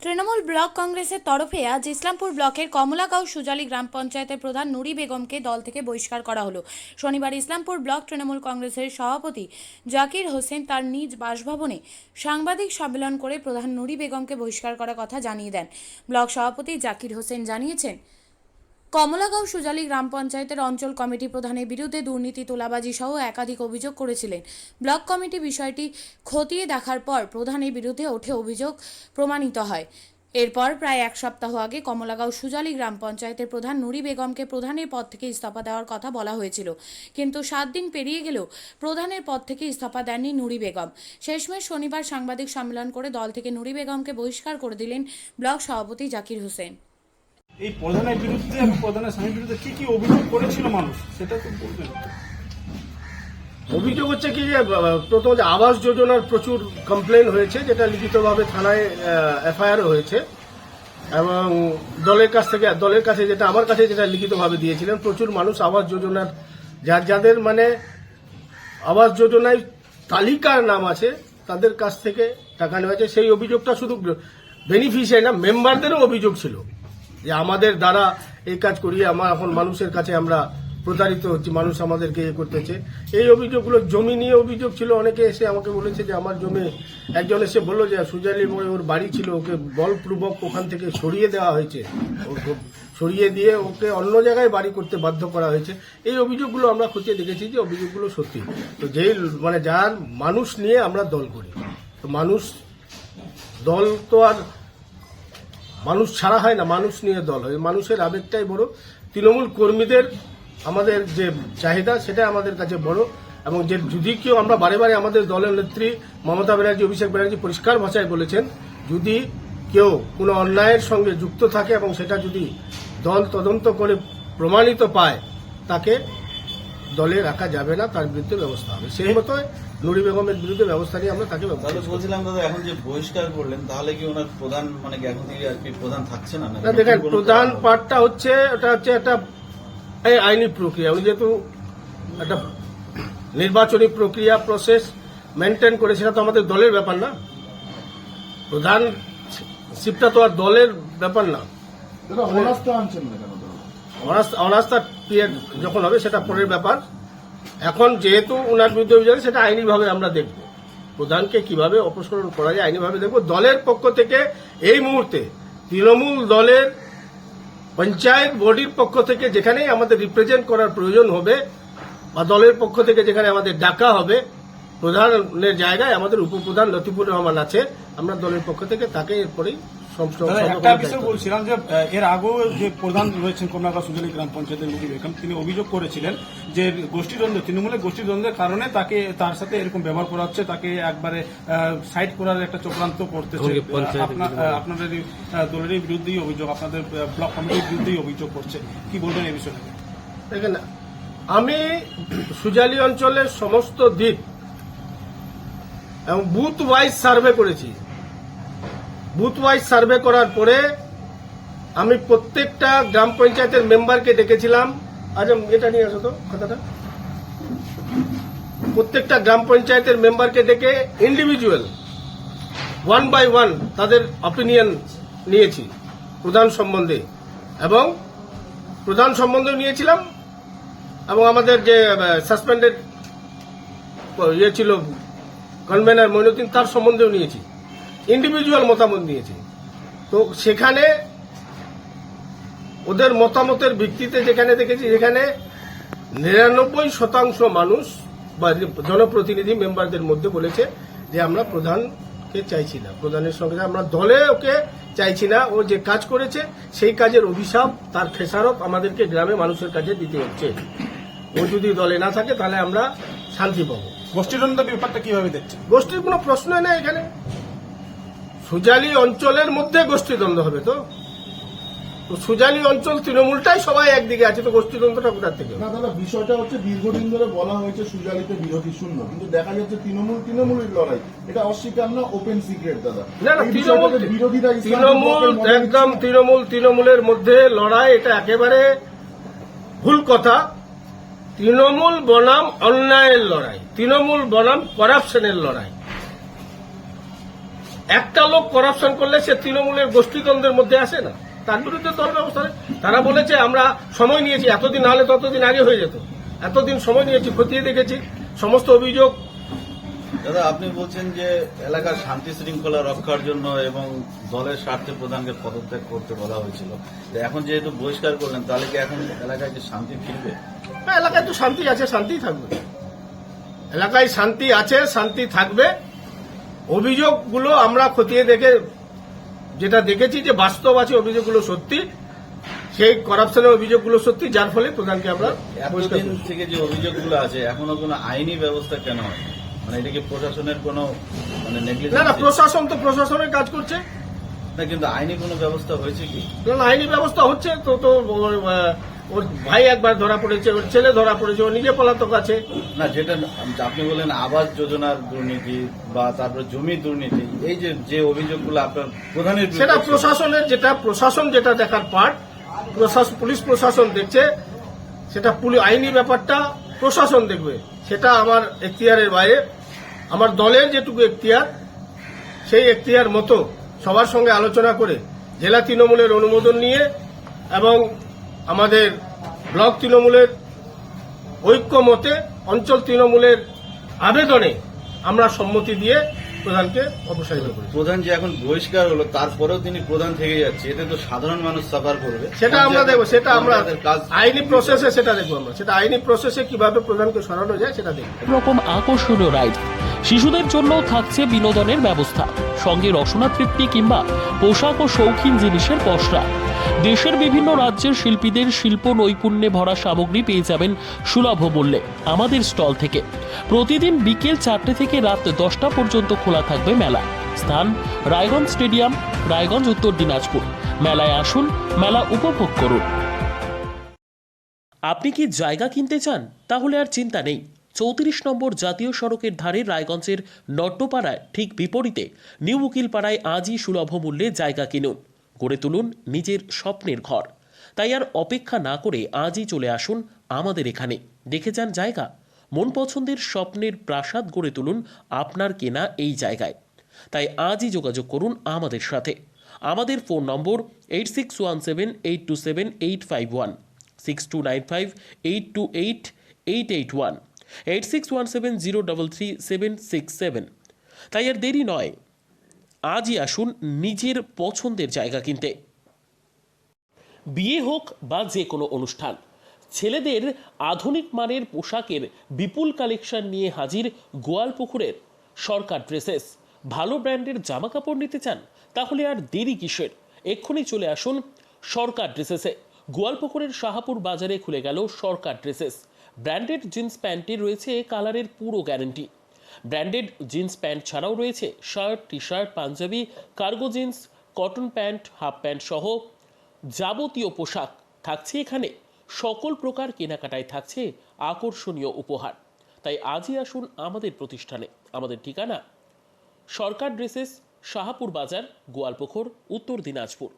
Trinamool block কংগ্রেসের তরফে আজ ইসলামপুর ব্লকের কমলাগাঁও সুজালি গ্রাম পঞ্চায়েতের প্রধান নুরি বেগমকে দল থেকে বহিষ্কার করা হলো। শনিবার ইসলামপুর ব্লক তৃণমূল কংগ্রেসের সভাপতি জাকির হোসেন তার নিজ বাসভবনে সাংবাদিক সম্মেলন করে প্রধান নুরি বেগমকে বহিষ্কার করার কথা জানিয়ে দেন। ব্লক সভাপতি জাকির হোসেন জানিয়েছেন, কমলাগাঁও সুজালি গ্রাম পঞ্চায়েতের অঞ্চল কমিটি প্রধানের বিরুদ্ধে দুর্নীতি, তোলাবাজি সহ একাধিক অভিযোগ করেছিলেন। ব্লক কমিটি বিষয়টি খতিয়ে দেখার পর প্রধানের বিরুদ্ধে ওঠে অভিযোগ প্রমাণিত হয়। এরপর প্রায় এক সপ্তাহ আগে কমলাগাঁও সুজালি গ্রাম পঞ্চায়েতের প্রধান নুরি বেগমকে প্রধানের পদ থেকে ইস্তফা দেওয়ার কথা বলা হয়েছিল, কিন্তু 7 দিন পেরিয়ে গেলেও প্রধানের পদ থেকে ইস্তফা দেননি নুরি বেগম। শেষমেশ শনিবার সাংবাদিক সম্মেলন করে দল থেকে নুরি বেগমকে বহিষ্কার করে দিলেন ব্লক সভাপতি জাকির হোসেন। এই প্রধানের বিরুদ্ধে এবং প্রধানের স্বামীর বিরুদ্ধে কি কি অভিযোগ করেছিল মানুষ সেটা তো বলবেন। অভিযোগ হচ্ছে কি যে প্রথম যে আবাস যোজনার প্রচুর কমপ্লেন হয়েছে, যেটা লিখিতভাবে থানায় এফআইআর হয়েছে, এবং দলের কাছে যেটা আমার কাছে যেটা লিখিতভাবে দিয়েছিলেন, প্রচুর মানুষ আবাস যোজনার যাদের মানে আবাস যোজনায় তালিকার নাম আছে তাদের কাছ থেকে টাকা নেওয়া হয়েছে। সেই অভিযোগটা শুধু বেনিফিশিয়ারি না, মেম্বারদেরও অভিযোগ ছিল যে আমাদের দ্বারা এই কাজ করিয়ে এখন মানুষের কাছে আমরা প্রতারিত হচ্ছি, মানুষ আমাদেরকে করতেছে। এই অভিযোগগুলো জমি নিয়ে অভিযোগ ছিল। অনেকে এসে আমাকে বলেছে যে আমার জমি, একজন এসে বললো যে সুজালি মোড়ে ওর বাড়ি ছিল, ওকে বলপূর্বক ওখান থেকে সরিয়ে দেওয়া হয়েছে, সরিয়ে দিয়ে ওকে অন্য জায়গায় বাড়ি করতে বাধ্য করা হয়েছে। এই অভিযোগগুলো আমরা খতিয়ে দেখেছি যে অভিযোগগুলো সত্যি। তো যেই মানে যার মানুষ নিয়ে আমরা দল করি, তো দল তো আর মানুষ ছাড়া হয় না, মানুষ নিয়ে দল হয়। মানুষের আবেগটাই বড়। তৃণমূল কর্মীদের আমাদের যে চাহিদা সেটা আমাদের কাছে বড়, এবং যে যদি কেউ, আমরা বারে বারে আমাদের দলের নেত্রী মমতা ব্যানার্জি, অভিষেক ব্যানার্জি পরিষ্কার ভাষায় বলেছেন, যদি কেউ কোনো অন্যায়ের সঙ্গে যুক্ত থাকে এবং সেটা যদি দল তদন্ত করে প্রমাণিত পায়, তাকে দলে রাখা যাবে না, তার বিরুদ্ধে ব্যবস্থা হবে। সেই মতো নুরি বেগমের বিরুদ্ধে ব্যবস্থা নিয়ে আমরা তাকে বলছিলাম। দাদা, এখন যে বহিষ্কার করলেন, তাহলে কি ওনার প্রধান মানে কি এখন থেকে আর কি প্রধান থাকছে না? দেখেন, প্রধান পার্টটা হচ্ছে ওটা হচ্ছে একটা আইনি প্রক্রিয়া। উনি যেহেতু একটা নির্বাচনী প্রক্রিয়া প্রসেস মেনটেন করে, সেটা তো আমাদের দলের ব্যাপার না। প্রধান শিপটা তো আর দলের ব্যাপার না। অনাস্থা পিরিয়ড যখন হবে সেটা পরের ব্যাপার। এখন যেহেতু ওনার বিরুদ্ধে অভিযোগ, সেটা আইনিভাবে আমরা দেখব। প্রধানকে কিভাবে অপসারণ করা যায় আইনিভাবে দেখব। দলের পক্ষ থেকে এই মুহূর্তে তৃণমূল দলের পঞ্চায়েত বডির পক্ষ থেকে যেখানেই আমাদের রিপ্রেজেন্ট করার প্রয়োজন হবে, বা দলের পক্ষ থেকে যেখানে আমাদের ডাকা হবে, প্রধানের জায়গায় আমাদের উপপ্রধান লতিফুর রহমান আছে, আমরা দলের পক্ষ থেকে তাকে এরপরেই একটা বিষয় বলছিলাম যে এর আগেও যে প্রধান রয়েছেন কমলাগাঁও সুজালি গ্রাম পঞ্চায়েতের নুরি বেগম, তিনি অভিযোগ করেছিলেন যে গোষ্ঠীদ্বন্দ্ব, তৃণমূলের গোষ্ঠীদ্বন্দ্বের কারণে তার সাথে এরকম ব্যবহার করা হচ্ছে, তাকে একবারে সাইড করার একটা চক্রান্ত করতেছে। আপনাদের দলের বিরুদ্ধেই অভিযোগ, আপনাদের ব্লক কমিটির বিরুদ্ধেই অভিযোগ করছে, কি বলবেন এই বিষয়ে? দেখেন, আমি সুজালি অঞ্চলের সমস্ত দিক এবং বুথ ওয়াইজ সার্ভে করেছি। বুথ ওয়াইজ সার্ভে করার পরে আমি প্রত্যেকটা গ্রাম পঞ্চায়েতের মেম্বারকে ডেকেছিলাম। আজ এটা নিয়ে আসো তো কথাটা। প্রত্যেকটা গ্রাম পঞ্চায়েতের মেম্বারকে ডেকে ইন্ডিভিজুয়াল 1 by 1 তাদের অপিনিয়ন নিয়েছি প্রধান সম্বন্ধে, এবং প্রধান সম্বন্ধেও নিয়েছিলাম, এবং আমাদের যে সাসপেন্ডেড ইয়ে ছিল কনভেনার মইনুদ্দিন, তার সম্বন্ধেও নিয়েছি। ইন্ডিভিজুয়াল মতামত নিয়েছি। তো সেখানে ওদের মতামতের ভিত্তিতে যেখানে দেখেছি, যেখানে 99% মানুষ বা জনপ্রতিনিধি মেম্বারদের মধ্যে বলেছে যে আমরা প্রধানকে চাইছি না, প্রধানের সঙ্গে আমরা দলে ওকে চাইছি না। ও যে কাজ করেছে সেই কাজের অভিশাপ, তার খেসারত আমাদেরকে গ্রামে মানুষের কাছে দিতে হচ্ছে। ও যদি দলে না থাকে তাহলে আমরা শান্তি পাবো। গোষ্ঠীদ্বন্দ্ব ব্যাপারটা কিভাবে দেখছেন? গোষ্ঠীর কোনো প্রশ্নই নেই এখানে। সুজালি অঞ্চলের মধ্যে গোষ্ঠীদ্বন্দ্ব হবে তো সুজালি অঞ্চল তৃণমূলটাই সবাই একদিকে আছে, তো গোষ্ঠীদ্বন্দ্বটা কোথার থেকে? না দাদা, বিষয়টা হচ্ছে দীর্ঘদিন ধরে বলা হয়েছে সুজালিতে বিরোধী শূন্য, কিন্তু দেখা যাচ্ছে তৃণমূলের লড়াই, এটা অস্বীকার না, ওপেন সিক্রেট দাদা। না, তৃণমূলের মধ্যে লড়াই, এটা একেবারে ভুল কথা। তৃণমূল বনাম অন্যায়ের লড়াই, তৃণমূল বনাম করাপশনের লড়াই। একটা লোক করাপশন করলে সে তৃণমূলের গোষ্ঠীদ্বন্দ্বের মধ্যে আসে না, তার বিরুদ্ধে দল ব্যবস্থা নেয়। তারা বলেছে আমরা সময় নিয়েছি, এতদিন না হলে ততদিন আগে হয়ে যেত, এতদিন সময় নিয়েছি, খতিয়ে দেখেছি সমস্ত অভিযোগ। দাদা, আপনি বলছেন যে এলাকার শান্তি শৃঙ্খলা রক্ষার জন্য এবং দলের স্বার্থে প্রধানকে পদত্যাগ করতে বলা হয়েছিল, তো এখন যেহেতু বহিষ্কার করলেন, তাহলে কি এখন এলাকায় কি শান্তি ফিরবে? হ্যাঁ, এলাকায় তো শান্তি আছে, শান্তিই থাকবে। এলাকায় শান্তি আছে, শান্তি থাকবে। অভিযোগগুলো আমরা খতিয়ে দেখে যেটা দেখেছি যে বাস্তব আছে, অভিযোগগুলো সত্যি, সেই করাপশনের অভিযোগগুলো সত্যি, যার ফলে প্রধানকে আমরা বহিষ্কার এতদিন করেছি। থেকে যে অভিযোগগুলো আছে এখনো কোনো আইনি ব্যবস্থা কেন হয়? মানে এটা কি প্রশাসনের কোনো মানে না নেগলিজেন্স? না, প্রশাসন তো প্রশাসনের কাজ করছে। না, কিন্তু আইনি কোনো ব্যবস্থা হয়েছে কি? না না, আইনি ব্যবস্থা হচ্ছে তো। তো ওর ভাই একবার ধরা পড়েছে, ওর ছেলে ধরা পড়েছে, ও নিজে পলাতক আছে। না, যেটা আপনি বললেন আবাস যোজনার দুর্নীতি বা তারপরে জমি দুর্নীতি, এই যে অভিযোগগুলো আপনার প্রধানের বিরুদ্ধে সেটা ছিল। প্রশাসনের, প্রশাসন যেটা দেখার পার্ট, পুলিশ প্রশাসন দেখছে, সেটা আইনি ব্যাপারটা প্রশাসন দেখবে, সেটা আমার এখতিয়ারের বাইরে। আমার দলের যেটুকু এখতিয়ার, সেই এখতিয়ার মতো সবার সঙ্গে আলোচনা করে জেলা তৃণমূলের অনুমোদন নিয়ে এবং আমাদের ব্লক তৃণমূলের ঐক্যমতে অঞ্চল তৃণমূলের আবেদনে আমরা সম্মতি দিয়ে প্রধানকে অপসারিত করি। প্রধান যে এখন বহিষ্কার হলো, তারপরেও তিনি প্রধান থেকে যাচ্ছে, এতে তো সাধারণ মানুষ সাফার করবে। সেটা আমরা দেখবো, সেটা আমরা কাজ আইনি প্রসেসে সেটা দেখবো, আমরা সেটা আইনি প্রসেসে কিভাবে প্রধানকে সরানো যায় সেটা দেখবো। রকম আকর্ষণীয় রাইড, শিশুদের জন্য থাকছে বিনোদনের ব্যবস্থা, সঙ্গে রসনা তৃপ্তি কিংবা পোশাক ও শৌখিন জিনিসের পসরা। দেশের বিভিন্ন রাজ্যের শিল্পীদের শিল্প নৈপুণ্যে ভরা সামগ্রী পেয়ে যাবেন সুলভ মূল্যে আমাদের স্টল থেকে। প্রতিদিন বিকেল 4টে থেকে রাত 10টা পর্যন্ত খোলা থাকবে মেলা। স্থান রায়গঞ্জ স্টেডিয়াম, রায়গঞ্জ, উত্তর দিনাজপুর। মেলায় আসুন, মেলা উপভোগ করুন। আপনি কি জায়গা কিনতে চান? তাহলে আর চিন্তা নেই। 34 নম্বর জাতীয় সড়কের ধারে রায়গঞ্জের নট্টপাড়ায় ঠিক বিপরীতে নিউ উকিলপাড়ায় আজই সুলভ মূল্যে জায়গা কিনুন, গড়ে তুলুন নিজের স্বপ্নের ঘর। তাই আর অপেক্ষা না করে আজই চলে আসুন আমাদের এখানে, দেখে যান জায়গা। মন পছন্দের স্বপ্নের প্রাসাদ গড়ে তুলুন আপনার কেনা এই জায়গায়। তাই আজই যোগাযোগ করুন আমাদের সাথে। আমাদের ফোন নম্বর 8617827851, 6295828881, 8617033767। তাই আর দেরি নয়, আজই আসুন নিজের পছন্দের জায়গা কিনতে। বিয়ে হোক বা যে কোনো অনুষ্ঠান, ছেলেদের আধুনিক মানের পোশাকের বিপুল কালেকশন নিয়ে হাজির গোয়ালপুকুরের সরকার ড্রেসেস। ভালো ব্র্যান্ডের জামা কাপড় নিতে চান? তাহলে আর দেরি কিসের? এক্ষুনি চলে আসুন সরকার ড্রেসেসে। গোয়ালপুকুরের শাহাপুর বাজারে খুলে গেল সরকার ড্রেসেস। ব্র্যান্ডেড জিন্স প্যান্টে রয়েছে কালারের পুরো গ্যারান্টি। ব্র্যান্ডেড জিন্স প্যান্ট ছাড়াও রয়েছে শার্ট, টি শার্ট, পাঞ্জাবি, cargo jeans, cotton pant, half pant সহ যাবতীয় পোশাক থাকছে এখানে। সকল প্রকার কেনাকাটায় থাকছে আকর্ষণীয় উপহার। তাই আজই আসুন আমাদের প্রতিষ্ঠানে। আমাদের ঠিকানা সরকার ড্রেসেস, শাহাপুর বাজার, গোয়ালপুকুর, উত্তর দিনাজপুর।